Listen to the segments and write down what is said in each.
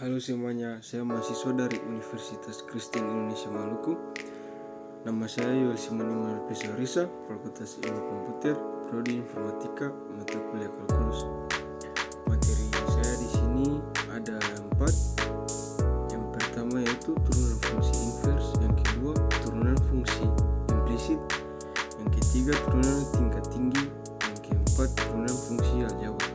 Halo semuanya, saya mahasiswa dari Universitas Kristen Indonesia Maluku. Nama saya Yoel Simon Immanuel Pesarisa, Fakultas Ilmu Komputer, Prodi Informatika, mata kuliah kalkulus. Materi saya di sini ada 4. Yang pertama yaitu turunan fungsi inverse, yang kedua turunan fungsi implisit, yang ketiga turunan tingkat tinggi, yang keempat turunan fungsi aljabar.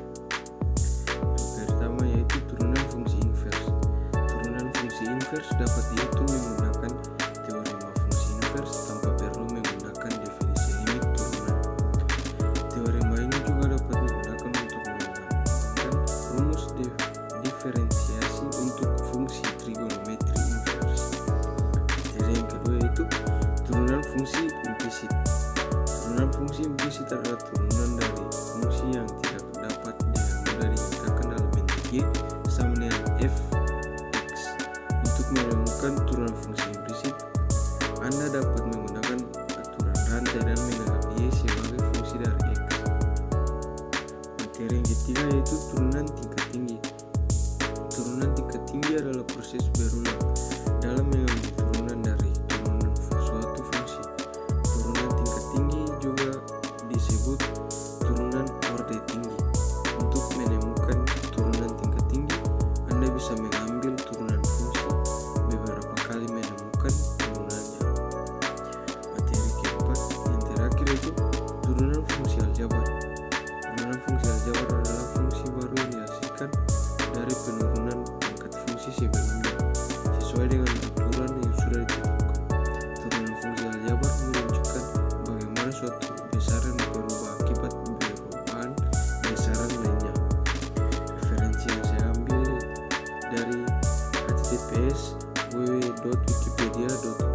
Pertama yaitu turunan fungsi inverse. Turunan fungsi inverse dapat dihitung menggunakan teorema fungsi inverse tanpa perlu menggunakan definisi limit turunan. Teorema ini juga dapat digunakan untuk mengembangkan rumus diferensiasi untuk fungsi trigonometri inverse. Jadi yang kedua yaitu turunan fungsi implisit. Turunan fungsi implisit adalah turunan dari fungsi yang tidak dapat dengan mudah dinyatakan dalam bentuk y sama dengan f x. Untuk menemukan turunan fungsi implisit, Anda dapat menggunakan aturan rantai dan menganggap y sebagai fungsi dari x. Materi yang ketiga yaitu turunan tingkat tinggi. Turunan tingkat tinggi adalah proses berulang dalam mengambil turunan dari turunan suatu fungsi. Turunan tingkat tinggi juga disebut turunan orde tinggi. Untuk menemukan turunan tingkat tinggi, Anda bisa mengambil turunan fungsi beberapa kali menemukan turunannya. Materi keempat yang terakhir itu turunan fungsi aljabar. Turunan fungsi aljabar adalah fungsi baru yang dihasilkan dari penurunan pangkat fungsi sebelumnya sesuai dengan aturan yang sudah ditetapkan. Turunan fungsi aljabar menunjukkan bagaimana suatu besaran berubah akibat perubahan besaran lainnya. Referensi yang saya ambil dari https www.wikipedia.com